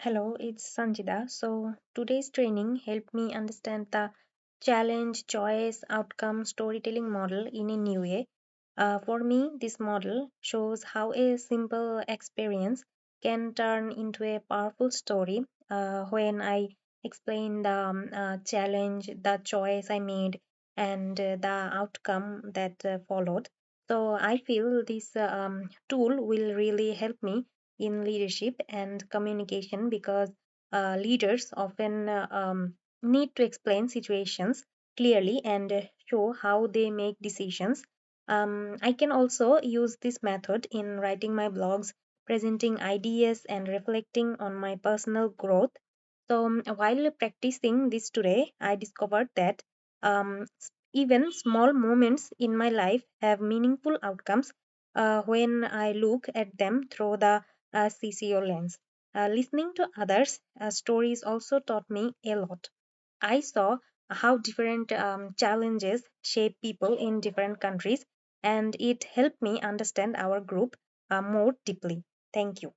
Hello, it's Sanjida. So, today's training helped me understand the challenge, choice, outcome, storytelling model in a new way. For me, this model shows how a simple experience can turn into a powerful story when I explain the challenge, the choice I made, and the outcome that followed. So, I feel this tool will really help me in leadership and communication because leaders often need to explain situations clearly and show how they make decisions. I can also use this method in writing my blogs, presenting ideas, and reflecting on my personal growth. So, while practicing this today, I discovered that even small moments in my life have meaningful outcomes when I look at them through the CCO lens. Listening to others' stories also taught me a lot. I saw how different challenges shape people in different countries, and it helped me understand our group more deeply. Thank you.